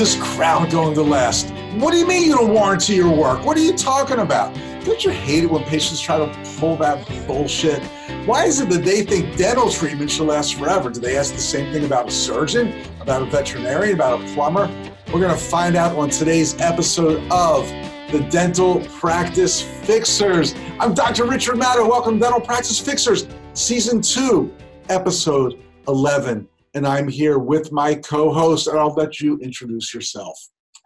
this crowd going to last? What do you mean you don't warranty your work? What are you talking about? Don't you hate it when patients try to pull that bullshit? Why is it that they think dental treatment should last forever? Do they ask the same thing about a surgeon, about a veterinarian, about a plumber? We're going to find out on today's episode of the Dental Practice Fixers. I'm Dr. Richard Madow. Welcome to Dental Practice Fixers, Season 2, Episode 11. And I'm here with my co-host, and I'll let you introduce yourself.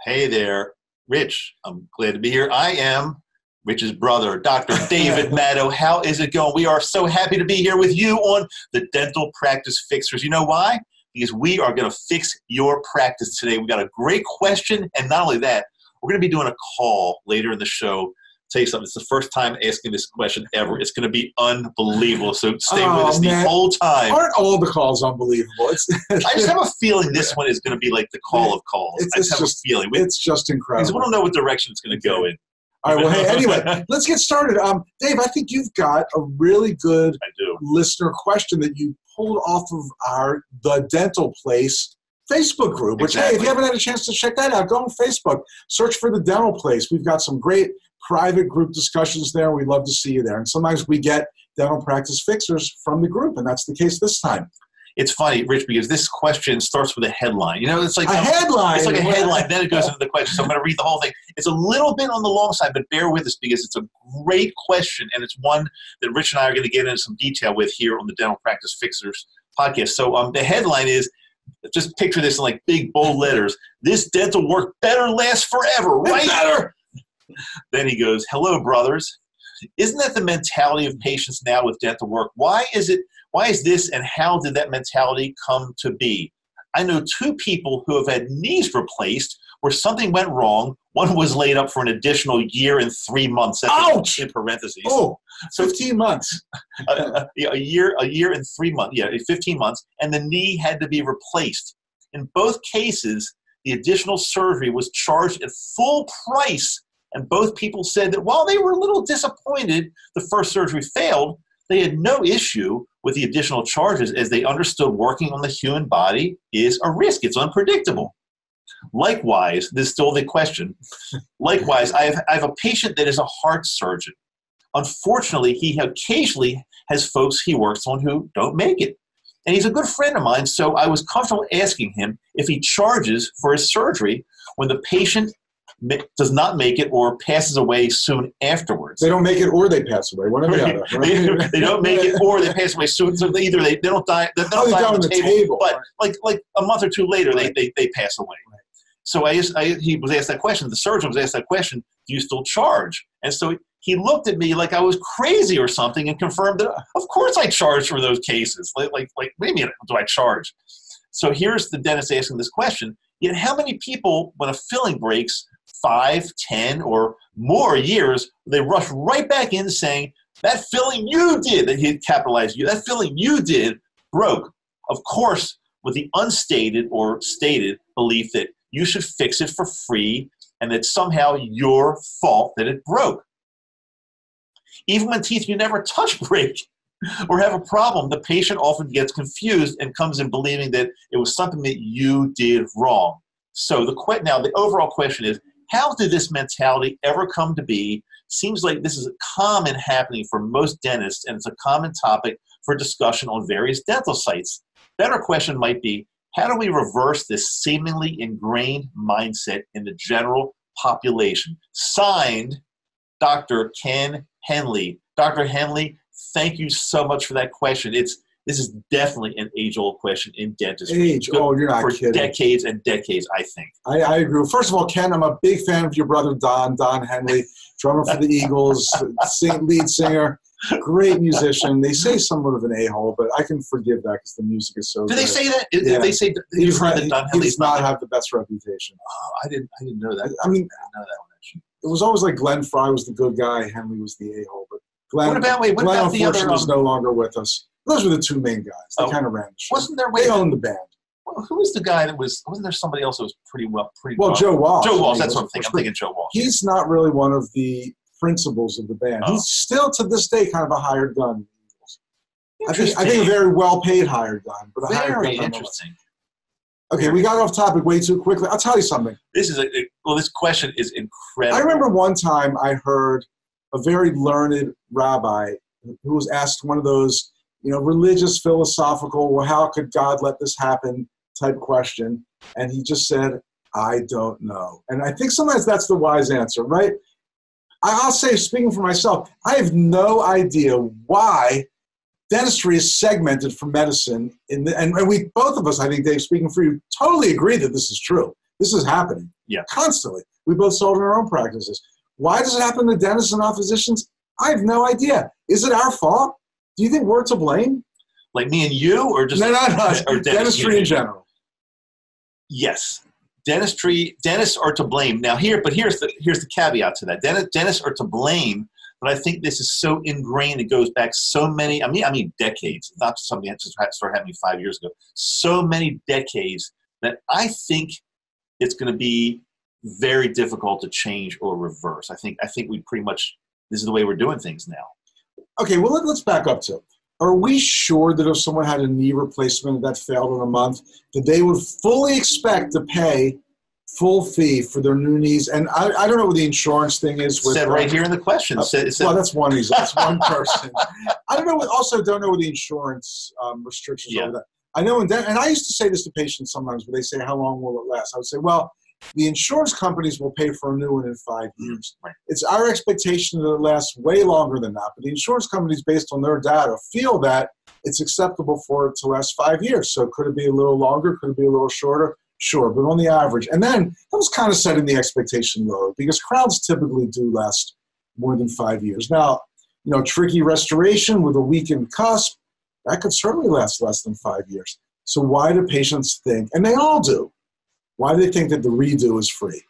Hey there, Rich. I'm glad to be here. I am Rich's brother, Dr. David Madow. How is it going? We are so happy to be here with you on the Dental Practice Fixers. You know why? Because we are going to fix your practice today. We got a great question, and not only that, we're going to be doing a call later in the show. Tell you something, it's the first time asking this question ever. It's going to be unbelievable, so stay with us the whole time. Aren't all the calls unbelievable? I just have a feeling this one is going to be like the call of calls. I just have a feeling. It's just incredible. Because we don't know what direction it's going to go in. All right, well, hey, anyway, let's get started. Dave, I think you've got a really good listener question that you pulled off of The Dental Place Facebook group, which, hey, if you haven't had a chance to check that out, go on Facebook, search for The Dental Place. We've got some great private group discussions there. We'd love to see you there. And sometimes we get dental practice fixers from the group, and that's the case this time. It's funny, Rich, because this question starts with a headline. You know, it's like a headline. It's like a headline, then it goes into the question. So I'm going to read the whole thing. It's a little bit on the long side, but bear with us because it's a great question, and it's one that Rich and I are going to get into some detail with here on the Dental Practice Fixers podcast. So the headline is, just picture this in like big, bold letters. This dental work better last forever, right? Better. Then he goes, hello, brothers. Isn't that the mentality of patients now with dental work? Why is this, and how did that mentality come to be? I know two people who have had knees replaced where something went wrong. One was laid up for an additional year and 3 months. Ouch! In parentheses. Oh, 15 months. a year and 3 months. Yeah, 15 months. And the knee had to be replaced. In both cases, the additional surgery was charged at full price. And both people said that while they were a little disappointed the first surgery failed, they had no issue with the additional charges as they understood working on the human body is a risk. It's unpredictable. Likewise, this is still the question. Likewise, I have a patient that is a heart surgeon. Unfortunately, he occasionally has folks he works on who don't make it. And he's a good friend of mine, so I was comfortable asking him if he charges for his surgery when the patient does not make it or passes away soon afterwards. They don't make it or they pass away. One or the other. Right? They don't make it or they pass away soon. So they don't die. They don't die on the table. But like a month or two later, they pass away. Right. So he was asked that question. The surgeon was asked that question. Do you still charge? And so he looked at me like I was crazy or something and confirmed that of course I charge for those cases. Like wait a minute, do I charge? So here's the dentist asking this question. Yet how many people, when a filling breaks 5, 10, or more years, they rush right back in saying, that filling you did, that he capitalized you, that filling you did broke. Of course, with the unstated or stated belief that you should fix it for free and that somehow your fault that it broke. Even when teeth you never touch break or have a problem, the patient often gets confused and comes in believing that it was something that you did wrong. So now the overall question is, how did this mentality ever come to be? Seems like this is a common happening for most dentists, and it's a common topic for discussion on various dental sites. Better question might be, how do we reverse this seemingly ingrained mindset in the general population? Signed, Dr. Ken Henley. Dr. Henley, thank you so much for that question. This is definitely an age-old question in dentistry. You're not for kidding. Decades and decades, I think. I agree. First of all, Ken, I'm a big fan of your brother Don Henley, drummer for the Eagles, lead singer, great musician. They say somewhat of an a-hole, but I can forgive that because the music is so good. Do they say that? Yeah. They say he does not have the best reputation. Oh, I didn't know that. I mean, I didn't know that one, actually. It was always like Glenn Fry was the good guy, Henley was the a-hole. But Glenn, what about the other? Is no longer with us. Those were the two main guys. They kind of ran the show. Wasn't there? They owned the band. Well, who was the guy that was? Wasn't there somebody else that was pretty well? Joe Walsh. Joe Walsh. That's what I'm thinking. I'm thinking Joe Walsh. He's not really one of the principals of the band. He's still to this day kind of a hired gun. I think a very well paid hired gun. But very interesting. Okay, we got off topic way too quickly. I'll tell you something. This question is incredible. I remember one time I heard a very learned rabbi who was asked one of those, religious, philosophical, well, how could God let this happen type question. And he just said, I don't know. And I think sometimes that's the wise answer, right? I'll say, speaking for myself, I have no idea why dentistry is segmented from medicine. And we, both of us, I think, Dave, speaking for you, totally agree that this is true. This is happening constantly. We both sold in our own practices. Why does it happen to dentists and not physicians? I have no idea. Is it our fault? Do you think we're to blame? Like me and you, or just no. Or dentistry in general? Yes, dentists are to blame. Now here's the caveat to that. Dentists are to blame, but I think this is so ingrained. It goes back so many. I mean decades. Not something that just started happening 5 years ago. So many decades that I think it's going to be very difficult to change or reverse. I think we pretty much, this is the way we're doing things now. Okay, well, let's back up to, are we sure that if someone had a knee replacement that failed in a month, that they would fully expect to pay full fee for their new knees? And I don't know what the insurance thing is. It said right here in the question. Well, that's one reason. That's one person. I don't know what the insurance restrictions are. That. I know, and I used to say this to patients sometimes when they say, how long will it last? I would say, well, the insurance companies will pay for a new one in 5 years. Right. It's our expectation that it lasts way longer than that. But the insurance companies, based on their data, feel that it's acceptable for it to last 5 years. So could it be a little longer? Could it be a little shorter? Sure, but on the average. And then that was kind of setting the expectation low because crowns typically do last more than 5 years. Now, tricky restoration with a weakened cusp, that could certainly last less than 5 years. So why do patients think, and they all do, why do they think that the redo is free?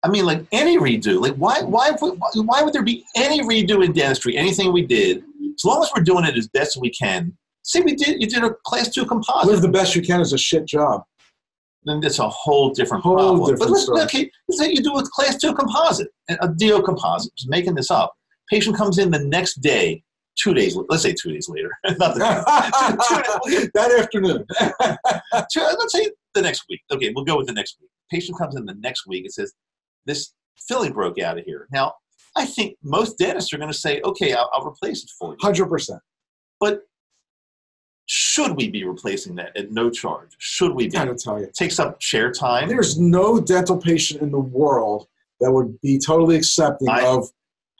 I mean, like any redo. Like why would there be any redo in dentistry? Anything we did, as long as we're doing it as best we can. Say you did a class 2 composite. What if the best you can is a shit job? Then that's a whole different problem. But let's say you do a class 2 composite, a DO composite. Just making this up. Patient comes in the next day. 2 days, let's say 2 days later. Not that afternoon. Let's say the next week. Okay, we'll go with the next week. Patient comes in the next week and says, this filling broke out of here. Now, I think most dentists are going to say, okay, I'll replace it for you. 100%. But should we be replacing that at no charge? Should we be? I gotta tell you. It takes up share time. There's no dental patient in the world that would be totally accepting of.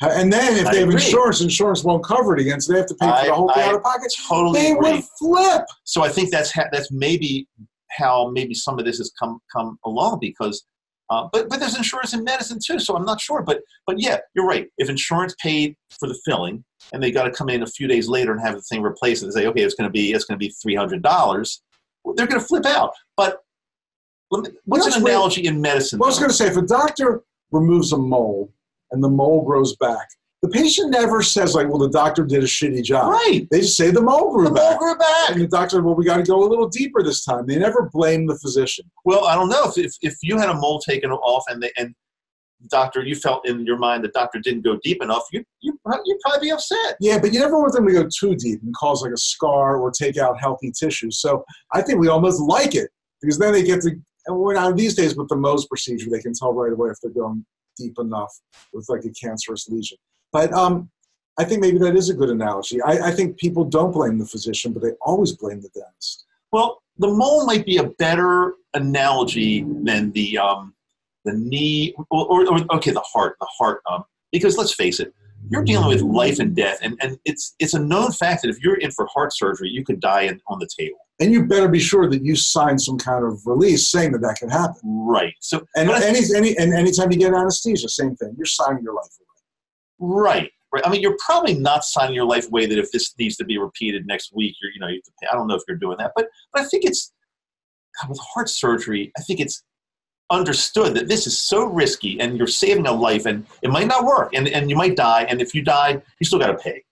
And then if they have insurance won't cover it again, so they have to pay for the whole thing out of pocket. Totally they agree. Would flip. So I think that's maybe how some of this has come along because, but there's insurance in medicine too, so I'm not sure. But yeah, you're right. If insurance paid for the filling and they got to come in a few days later and have the thing replaced and say, okay, it's going to be $300, they're going to flip out. But what's an analogy in medicine? Well, I was going to say, if a doctor removes a mole and the mole grows back, the patient never says, like, well, the doctor did a shitty job. Right. They just say the mole grew back. The mole grew back. And the doctor, well, we got to go a little deeper this time. They never blame the physician. Well, I don't know. If you had a mole taken off and doctor, you felt in your mind the doctor didn't go deep enough, you'd probably be upset. Yeah, but you never want them to go too deep and cause like a scar or take out healthy tissue. So I think we almost like it because then they get to, and we're now these days with the Mohs procedure, they can tell right away if they're going deep enough with like a cancerous lesion. But I think maybe that is a good analogy. I think people don't blame the physician, but they always blame the dentist. Well, the mole might be a better analogy than the knee or the heart, because let's face it, you're dealing with life and death, and it's a known fact that if you're in for heart surgery, you could die on the table. And you better be sure that you sign some kind of release saying that can happen. Right. So, anytime you get anesthesia, same thing. You're signing your life away. Right. Right. I mean, you're probably not signing your life away that if this needs to be repeated next week, you have to pay. I don't know if you're doing that, but I think with heart surgery, I think it's understood that this is so risky and you're saving a life and it might not work and you might die. And if you die, you still got to pay.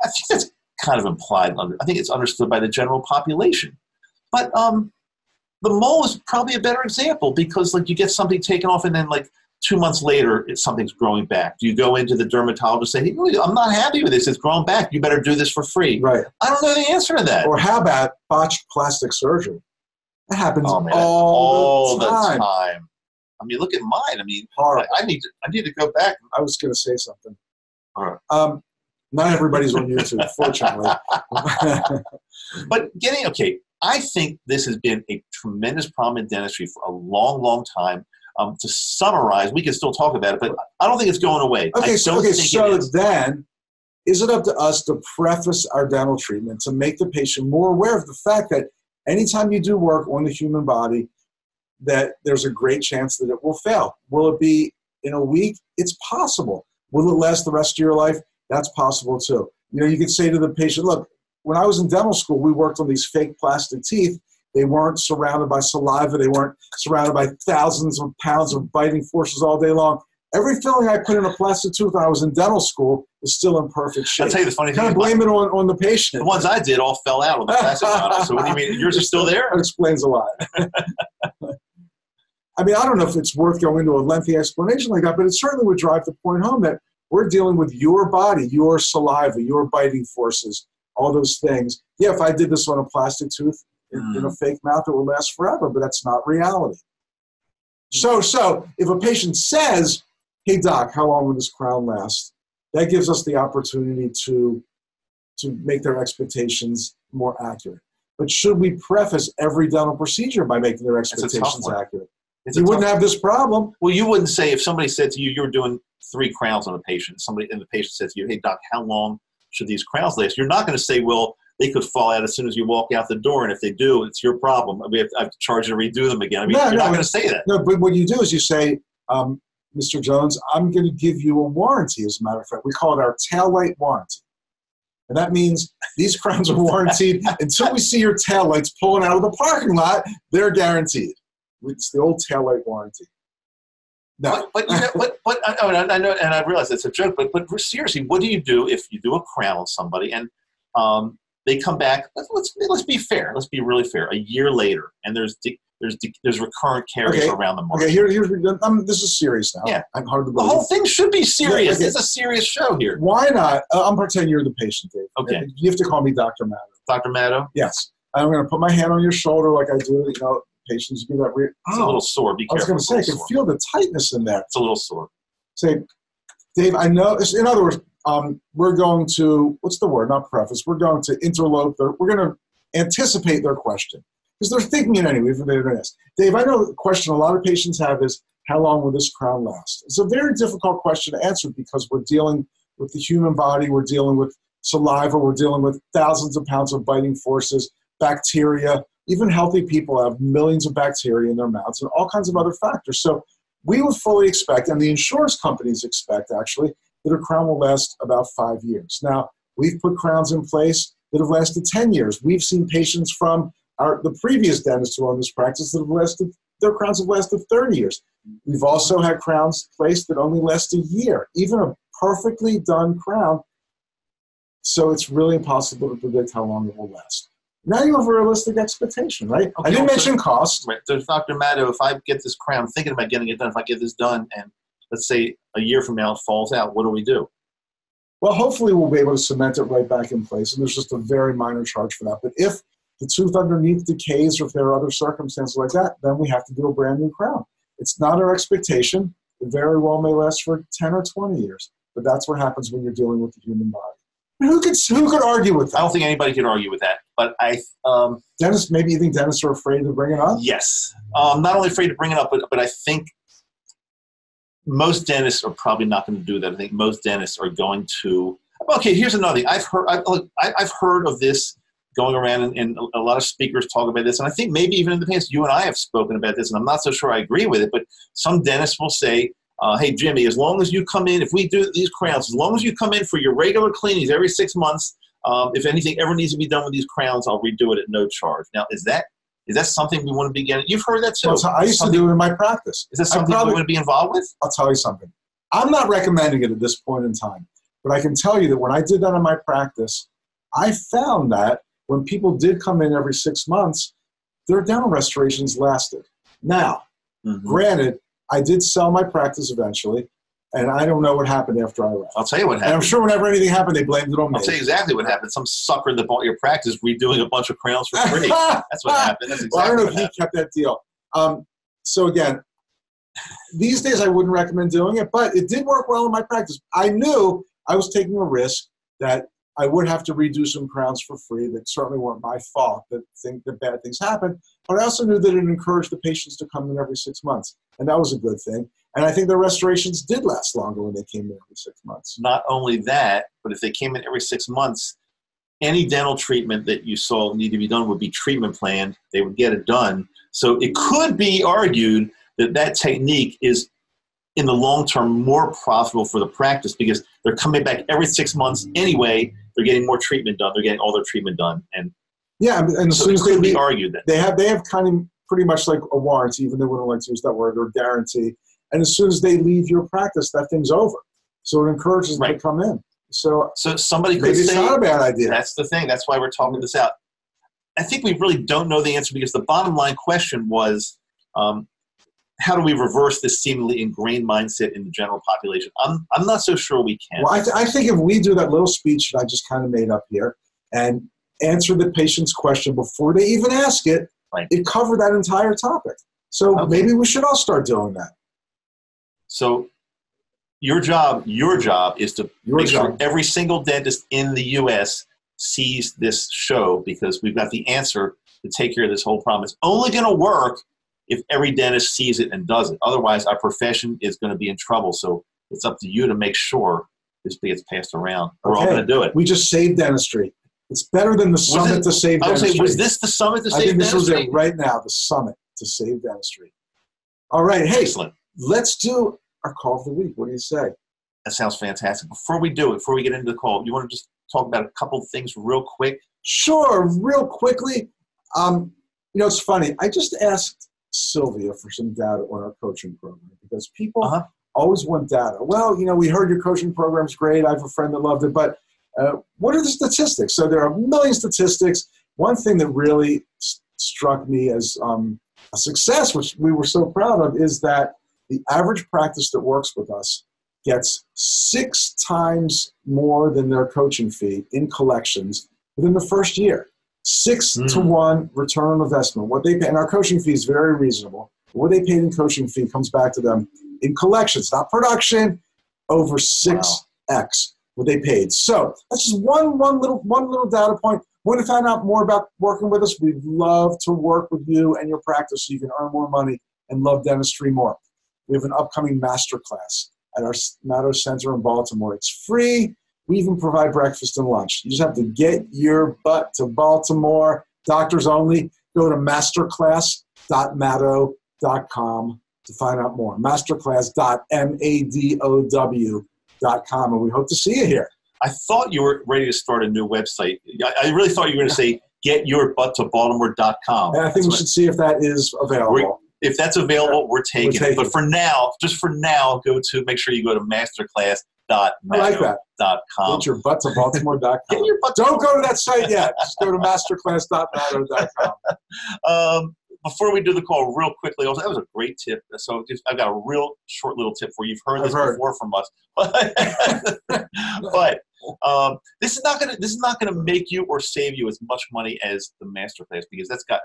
I think that's kind of implied. I think it's understood by the general population. But the mole is probably a better example because like you get something taken off and then like 2 months later, something's growing back. Do you go into the dermatologist and say, hey, I'm not happy with this. It's grown back. You better do this for free. Right. I don't know the answer to that. Or how about botched plastic surgery? It happens all the time. I mean, look at mine. I mean, I need to go back. I was going to say something. All right. Not everybody's on YouTube, fortunately. But I think this has been a tremendous problem in dentistry for a long, long time. To summarize, we can still talk about it, but I don't think it's going away. Okay, so then, is it up to us to preface our dental treatment to make the patient more aware of the fact that anytime you do work on the human body, that there's a great chance that it will fail? Will it be in a week? It's possible. Will it last the rest of your life? That's possible too. You could say to the patient, look, when I was in dental school, we worked on these fake plastic teeth. They weren't surrounded by saliva. They weren't surrounded by thousands of pounds of biting forces all day long. Every filling I put in a plastic tooth when I was in dental school is still in perfect shape. I'll tell you the funny thing. Kind of blame it on the patient. The ones I did all fell out on the plastic model. So what do you mean? Yours are still there? That explains a lot. I mean, I don't know if it's worth going into a lengthy explanation like that, but it certainly would drive the point home that we're dealing with your body, your saliva, your biting forces, all those things. Yeah, if I did this on a plastic tooth in a fake mouth, it will last forever, but that's not reality. So if a patient says, hey, doc, how long will this crown last? That gives us the opportunity to make their expectations more accurate. But should we preface every dental procedure by making their expectations accurate? You wouldn't have this problem. Well, you wouldn't say if somebody said to you, you're doing 3 crowns on a patient, and the patient said to you, hey, doc, how long should these crowns last? You're not going to say, well, they could fall out as soon as you walk out the door, and if they do, it's your problem. I have to charge you to redo them again. I mean, you're not going to say that. No, but what you do is you say, Mr. Jones, I'm going to give you a warranty, as a matter of fact. We call it our tail light warranty. And that means these crowns are warranted until we see your tail lights pulling out of the parking lot. They're guaranteed. It's the old tail light warranty. No. But I know, and I realize that's a joke, but seriously, what do you do if you do a crown on somebody and they come back? Let's be fair. Let's be really fair. A year later, and there's recurrent caries around the mark. Okay, this is serious now. Yeah, I'm hard to believe. The whole thing should be serious. It's a serious show here. Why not? I'm pretending you're the patient, Dave. Okay. You have to call me Dr. Madow. Dr. Madow? Yes. I'm going to put my hand on your shoulder like I do. Patients give that. It's a little sore. Be careful. I was going to say, I can feel the tightness in there. It's a little sore. Say, Dave, I know. In other words, we're going to, what's the word? Not preface. We're going to interlope. We're going to anticipate their question. Because they're thinking it anyway, if they're going to ask. Dave, I know the question a lot of patients have is, how long will this crown last? It's a very difficult question to answer because we're dealing with the human body, we're dealing with saliva, we're dealing with thousands of pounds of biting forces, bacteria. Even healthy people have millions of bacteria in their mouths and all kinds of other factors. So we would fully expect, and the insurance companies expect actually, that a crown will last about 5 years. Now, we've put crowns in place that have lasted 10 years. We've seen patients from the previous dentists who own this practice that have lasted, their crowns have lasted 30 years. We've also had crowns placed that only last a year, even a perfectly done crown. So it's really impossible to predict how long it will last. Now you have a realistic expectation, right? Okay, I didn't mention cost. Right. So Dr. Madow, if I get this crown, I'm thinking about getting it done. If I get this done and let's say a year from now it falls out, what do we do? Well, hopefully we'll be able to cement it right back in place, and there's just a very minor charge for that. But if the tooth underneath decays or if there are other circumstances like that, then we have to do a brand new crown. It's not our expectation. It very well may last for 10 or 20 years, but that's what happens when you're dealing with the human body. Who could argue with that? I don't think anybody could argue with that. But dentists, maybe you think dentists are afraid to bring it up? Yes. Not only afraid to bring it up, but I think most dentists are probably not going to do that. I think most dentists are going to. Okay, here's another thing. I've heard of this going around, and a lot of speakers talk about this. And I think maybe even in the past, you and I have spoken about this, and I'm not so sure I agree with it. But some dentists will say, hey, Jimmy, as long as you come in, if we do these crowns, as long as you come in for your regular cleanings every 6 months, if anything ever needs to be done with these crowns, I'll redo it at no charge. Now, is that something we want to be getting? You've heard that too. Well, I used to do it in my practice. Is that something we want to be involved with? I'll tell you something. I'm not recommending it at this point in time, but I can tell you that when I did that in my practice, I found that when people did come in every 6 months, their dental restorations lasted. Now, granted, I did sell my practice eventually, And I don't know what happened after I left. I'll tell you what happened. And I'm sure whenever anything happened, they blamed it on me. I'll tell you exactly what happened. Some sucker that bought your practice redoing a bunch of crowns for free. That's what happened. That's exactly well, I don't know if he kept that deal. So again, these days I wouldn't recommend doing it, but it did work well in my practice. I knew I was taking a risk that I would have to redo some crowns for free that certainly weren't my fault, that bad things happen. But I also knew that it encouraged the patients to come in every 6 months, and that was a good thing. And I think the restorations did last longer when they came in every 6 months. Not only that, but if they came in every 6 months, any dental treatment that you saw need to be done would be treatment planned. They would get it done. So it could be argued that that technique is, in the long term, more profitable for the practice because they're coming back every 6 months anyway. They're getting more treatment done. They're getting all their treatment done. And yeah, and so it could be argued that they have kind of pretty much like a warranty, even though we don't like to use that word, or guarantee. And as soon as they leave your practice, that thing's over. So it encourages them to come in. So somebody could maybe say it's not a bad idea. That's the thing. That's why we're talking this out. I think we really don't know the answer because the bottom line question was, how do we reverse this seemingly ingrained mindset in the general population? I'm not so sure we can. Well, I think if we do that little speech that I just kind of made up here and answer the patient's question before they even ask it, it covered that entire topic. So maybe we should all start doing that. So your job is to make sure every single dentist in the U.S. sees this show because we've got the answer to take care of this whole problem. It's only going to work if every dentist sees it and does it. Otherwise, our profession is going to be in trouble. So it's up to you to make sure this gets passed around. We're all going to do it. We just saved dentistry. It's better than the summit to save dentistry. Was this the summit to save dentistry? I think this was it right now, the summit to save dentistry. All right. Hey, let's do our call of the week. What do you say? That sounds fantastic. Before we do it, before we get into the call, you want to just talk about a couple of things real quick? Sure. Real quickly. It's funny. I just asked Sylvia for some data on our coaching program because people always want data. Well, we heard your coaching program's great. I have a friend that loved it, but what are the statistics? So there are a million statistics. One thing that really struck me as a success, which we were so proud of, is that the average practice that works with us gets 6 times more than their coaching fee in collections within the first year. 6 to 1 return on investment. What they pay, and our coaching fee is very reasonable. What they paid in coaching fee comes back to them in collections, not production, over 6x what they paid. So that's just one little data point. Want to find out more about working with us? We'd love to work with you and your practice so you can earn more money and love dentistry more. We have an upcoming masterclass at our Madow Center in Baltimore. It's free. We even provide breakfast and lunch. You just have to get your butt to Baltimore. Doctors only. Go to masterclass.madow.com to find out more. Masterclass.madow.com. And we hope to see you here. I thought you were ready to start a new website. I really thought you were going to say getyourbutttobaltimore.com. And I think we should see if that is available. If that's available, we're taking it. But for now, make sure you go to masterclass.madow.com. Get your butt to Baltimore.com. Don't go to that site yet. Just go to masterclass.madow.com. Before we do the call, real quickly, that was a great tip. So I've got a real short little tip for you. You've heard this before from us, but this is not gonna make you or save you as much money as the masterclass because that's got.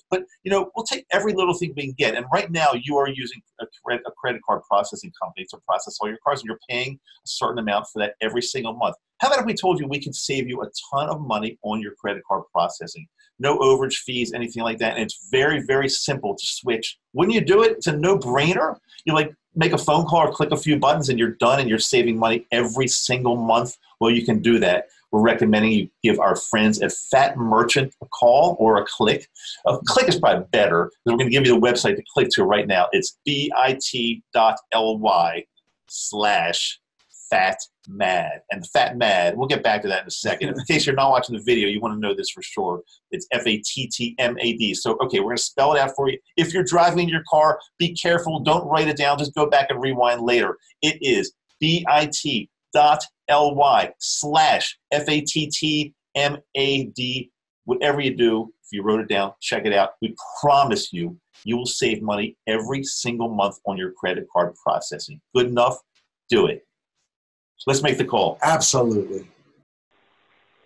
But we'll take every little thing we can get. And right now, you are using a credit card processing company to process all your cards, and you're paying a certain amount for that every single month. How about if we told you we can save you a ton of money on your credit card processing? No overage fees, anything like that. And it's very, very simple to switch. When you do it, it's a no-brainer. You make a phone call or click a few buttons and you're done and you're saving money every single month. Well, you can do that. We're recommending you give our friends at Fat Merchant a call or a click. A click is probably better. We're going to give you the website to click to right now. It's bit.ly/FatMad. And the Fat Mad, we'll get back to that in a second. In case you're not watching the video, you want to know this for sure. It's FATTMAD. So, okay, we're going to spell it out for you. If you're driving in your car, be careful. Don't write it down. Just go back and rewind later. It is bit.ly/FATTMAD. Whatever you do, if you wrote it down, check it out. We promise you will save money every single month on your credit card processing. Good enough? do it. Let's make the call. Absolutely.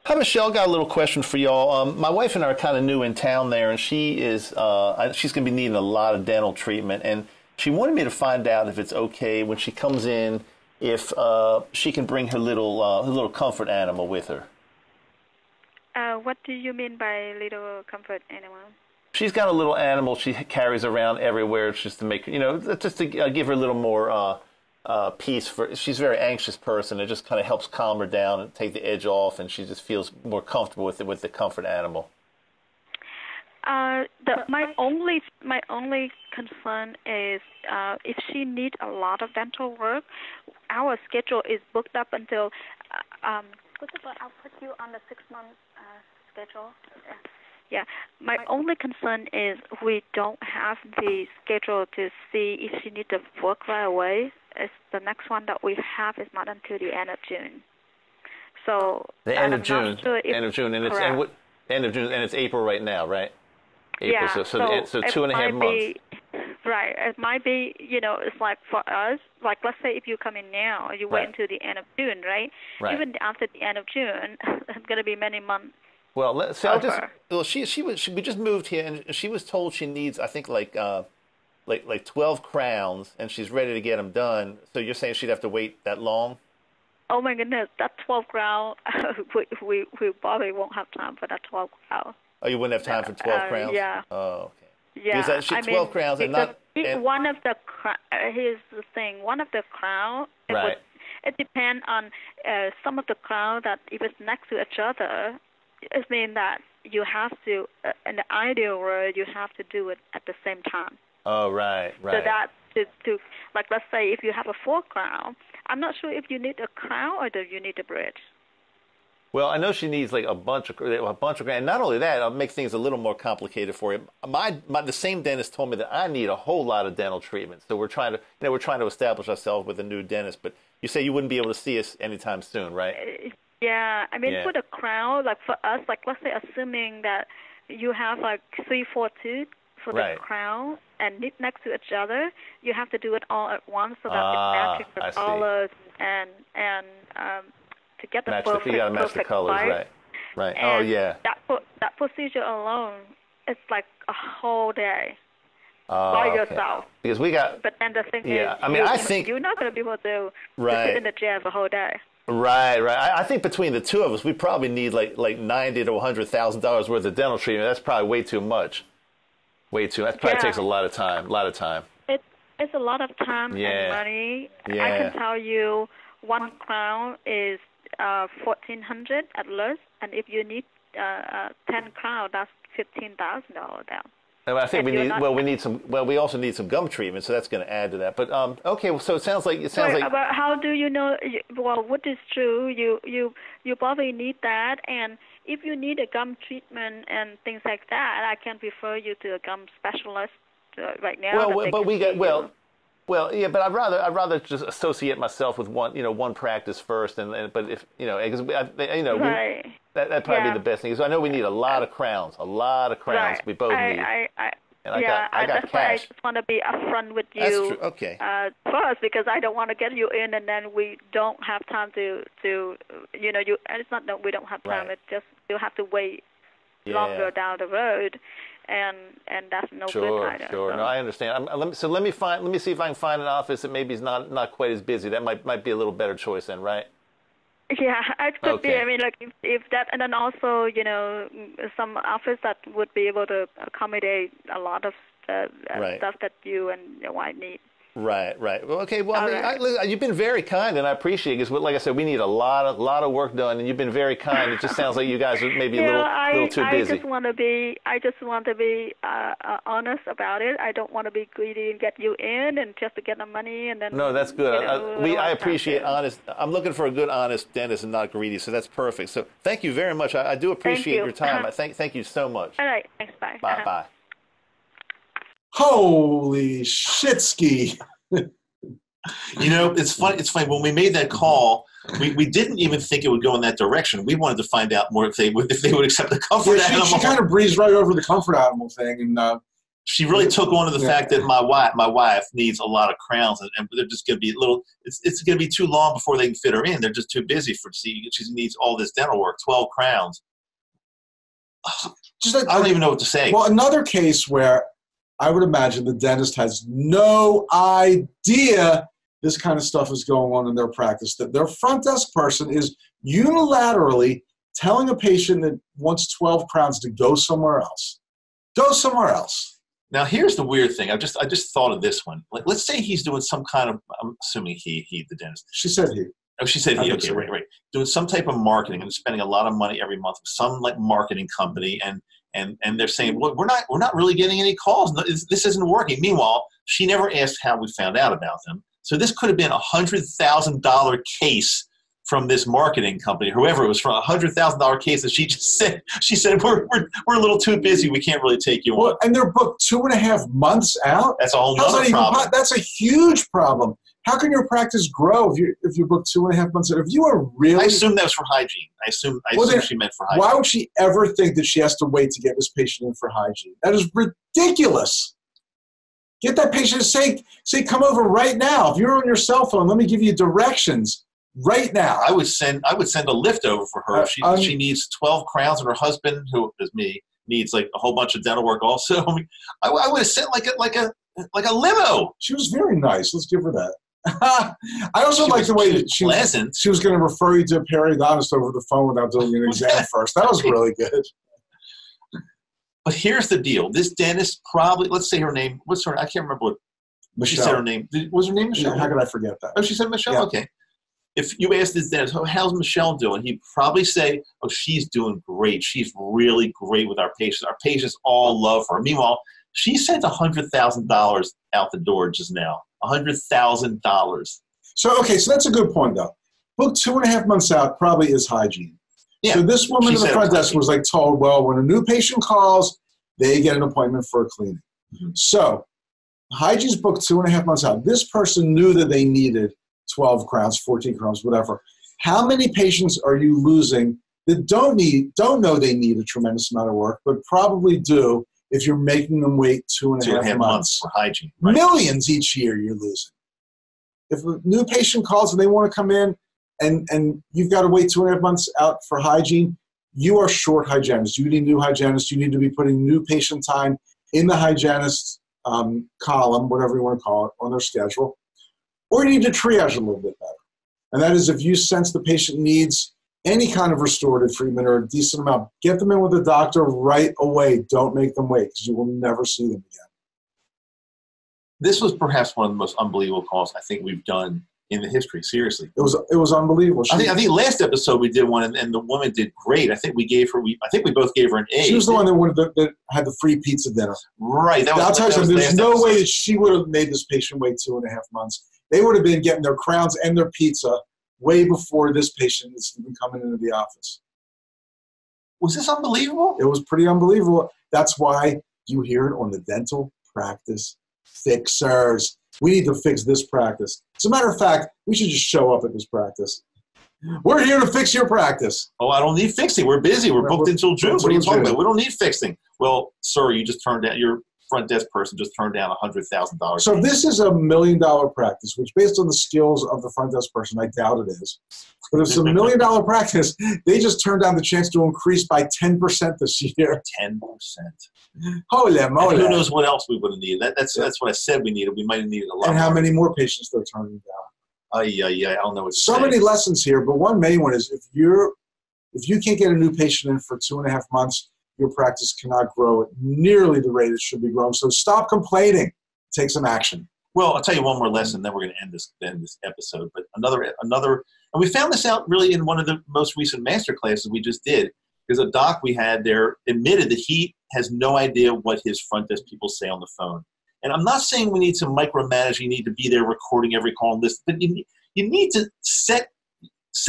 Hi, Michelle. Got a little question for y'all. My wife and I are kind of new in town there, and she's going to be needing a lot of dental treatment, and she wanted me to find out if it's okay when she comes in if she can bring her little comfort animal with her. What do you mean by little comfort animal? She's got a little animal she carries around everywhere just to make, just to give her a little more peace. She's a very anxious person. It just kind of helps calm her down and take the edge off, and she just feels more comfortable with the comfort animal. My only concern is if she needs a lot of dental work, our schedule is booked up until. I'll put you on the 6-month schedule. Yeah. My only concern is we don't have the schedule to see if she needs to work right away. The next one that we have is not until the end of June. So the end of June. Sure end of June, and end of June, and it's April right now, right? April. Yeah. So 2.5 months. Right. It might be, it's like for us, like let's say if you come in now, you wait until the end of June, right? Even after the end of June, it's going to be many months. Well, we just moved here, and she was told she needs, I think, like 12 crowns, and she's ready to get them done. So you're saying she'd have to wait that long? Oh my goodness, that 12 crown, we probably won't have time for that 12 crown. Oh, you wouldn't have time for 12 crowns? Yeah. Oh, okay. Yeah, because 12 crowns and not. One of the here's the thing. One of the crown. It depends on some of the crown that if it's next to each other, it means that you have to. In the ideal world, you have to do it at the same time. Oh, right. So that to like let's say if you have a 4 crown, I'm not sure if you need a crown or do you need a bridge. Well, I know she needs like a bunch of and not only that, it makes things a little more complicated for you. The same dentist told me that I need a whole lot of dental treatment. So we're trying to establish ourselves with a new dentist. But you say you wouldn't be able to see us anytime soon, right? Yeah, I mean for the crown, like for us, like let's say assuming that you have like 3-4 tooth for the crown and next to each other, you have to do it all at once so that it matches the colors and to get the perfect, you gotta match the colors, size. Right. And oh yeah. That procedure alone, it's like a whole day by yourself. Because we got. But then the thing is, I think you're not going to be able to sit in the chair the whole day. Right. I think between the two of us, we probably need like $90,000 to $100,000 worth of dental treatment. That's probably way too much. That probably takes a lot of time. It's a lot of time and money. Yeah. I can tell you, 1 crown is $1,400 at least, and if you need 10 crown, that's $15,000 down. And I think we also need some gum treatment, so that's going to add to that. But okay, well, so it sounds like But how do you know? Well, what is true? You probably need that, and if you need a gum treatment and things like that, I can refer you to a gum specialist right now. Well, yeah, but I'd rather just associate myself with one practice first, but if because that'd probably be the best thing. Because I know we need a lot of crowns. We both need. I got that's cash. why I just want to be upfront with you. That's true. Okay. First, because I don't want to get you in, and then we don't have time to it's not that we don't have time. It's just you have to wait longer down the road. And that's no good either. Sure. So. No, I understand. Let me see if I can find an office that maybe is not quite as busy. That might be a little better choice then, right? Yeah, it could be. I mean, like if that, and then also some office that would be able to accommodate a lot of stuff that you and your wife need. Right. Well, okay. Well, you've been very kind, and I appreciate it. Because, like I said, we need a lot of work done, and you've been very kind. It just sounds like you guys are maybe a little too busy. I just want to be honest about it. I don't want to be greedy and get you in, and just to get the money, and then. No, that's good. I appreciate honest. I'm looking for a good, honest dentist and not greedy. So that's perfect. So thank you very much. I do appreciate your time. Thank you so much. All right. Thanks. Bye. Bye. Holy shitski. It's funny. When we made that call, we didn't even think it would go in that direction. We wanted to find out more if they would accept the comfort animal. She kind of breezed right over the comfort animal thing. And she really took on to the fact that my wife needs a lot of crowns, and they're just going to be it's going to be too long before they can fit her in. They're just too busy she needs all this dental work, 12 crowns. I don't even know what to say. Well, another case where I would imagine the dentist has no idea this kind of stuff is going on in their practice, that their front desk person is unilaterally telling a patient that wants 12 crowns to go somewhere else. Go somewhere else. Now, here's the weird thing. I just thought of this one. Like, let's say he's doing some kind of, I'm assuming he, the dentist. She said he. Oh, she said he. Okay, right. Doing some type of marketing and spending a lot of money every month with some like marketing company, and they're saying, well, we're not really getting any calls. No, this isn't working. Meanwhile, she never asked how we found out about them. So this could have been $100,000 case from this marketing company, whoever it was, from $100,000 case that she just said. She said, we're a little too busy. We can't really take you on. And they're booked 2.5 months out. That's a whole nother problem. That's a huge problem. How can your practice grow if you book 2.5 months out? If you are really, I assume that was for hygiene. I assume she meant for hygiene. Why would she ever think that she has to wait to get this patient in for hygiene? That is ridiculous. Get that patient to say, come over right now. If you're on your cell phone, let me give you directions. Right now, I would send a lift over for her. She needs 12 crowns, and her husband, who is me, needs like a whole bunch of dental work also. I would have sent like a limo. She was very nice. Let's give her that. I also like the way that she was going to refer you to a periodontist over the phone without doing an exam first. That was really good. But here's the deal: this dentist probably, let's say her name. What's her? I can't remember what Michelle. She said her name. Was her name Michelle? Yeah, how could I forget that? Oh, she said Michelle. Yeah. Okay. If you ask this dentist, oh, how's Michelle doing? He'd probably say, oh, she's doing great. She's really great with our patients. Our patients all love her. Meanwhile, she sent $100,000 out the door just now. $100,000. So that's a good point, though. Book 2.5 months out probably is hygiene. Yeah. So this woman in the front desk was like told, well, when a new patient calls, they get an appointment for a cleaning. Mm-hmm. So hygiene's booked 2.5 months out. This person knew that they needed 12 crowns, 14 crowns, whatever. How many patients are you losing that don't know they need a tremendous amount of work, but probably do if you're making them wait 2.5 months for hygiene? Right. Millions each year you're losing. If a new patient calls and they want to come in and you've got to wait 2.5 months out for hygiene, you are short hygienists. You need new hygienists. You need to be putting new patient time in the hygienist column, whatever you want to call it, on their schedule. Or you need to triage a little bit better. And that is if you sense the patient needs any kind of restorative treatment or a decent amount, get them in with a doctor right away. Don't make them wait because you will never see them again. This was perhaps one of the most unbelievable calls I think we've done in the history. Seriously. It was unbelievable. I think last episode we did one and the woman did great. I think we both gave her an A. She was the one that had the free pizza dinner. Right. I'll tell you something. There's no way that she would have made this patient wait 2.5 months. They would have been getting their crowns and their pizza way before this patient is even coming into the office. Was this unbelievable? It was pretty unbelievable. That's why you hear it on the Dental Practice Fixers. We need to fix this practice. As a matter of fact, we should just show up at this practice. We're here to fix your practice. Oh, I don't need fixing. We're busy. We're booked until June. What are you talking about? We don't need fixing. Well, sir, you just turned down your front desk person just turned down $100,000. So if this is $1 million practice, which based on the skills of the front desk person, I doubt it is. But if it's $1 million practice, they just turned down the chance to increase by 10% this year. 10%. Holy moly. Who knows what else we would have needed. That's what I said we needed. We might have needed a lot. And how many more patients they're turning down. I don't know what to say. So many lessons here, but one main one is if you can't get a new patient in for 2.5 months, your practice cannot grow at nearly the rate it should be growing. So stop complaining. Take some action. Well, I'll tell you one more lesson, then we're going to end this episode. But another, and we found this out really in one of the most recent master classes we just did, because a doc we had there admitted that he has no idea what his front desk people say on the phone. And I'm not saying we need to micromanage. You need to be there recording every call and list, but you need to set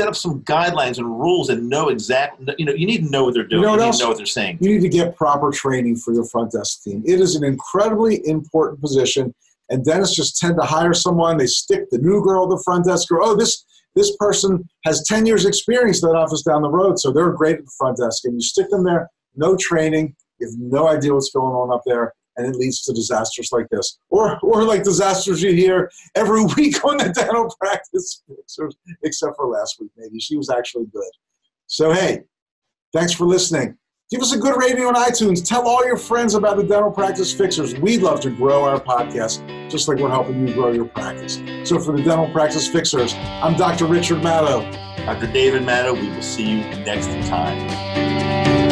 up some guidelines and rules and know exactly, you need to know what they're doing. You need to know what they're saying. You need to get proper training for your front desk team. It is an incredibly important position, and dentists just tend to hire someone. They stick the new girl at the front desk, or, oh, this person has 10 years experience in that office down the road, so they're great at the front desk. And you stick them there, no training, you have no idea what's going on up there. and it leads to disasters like this, or like disasters you hear every week on the Dental Practice Fixers, except for last week, maybe. She was actually good. So, hey, thanks for listening. Give us a good rating on iTunes. Tell all your friends about the Dental Practice Fixers. We'd love to grow our podcast, just like we're helping you grow your practice. So for the Dental Practice Fixers, I'm Dr. Richard Madow. Dr. David Madow. We will see you next time.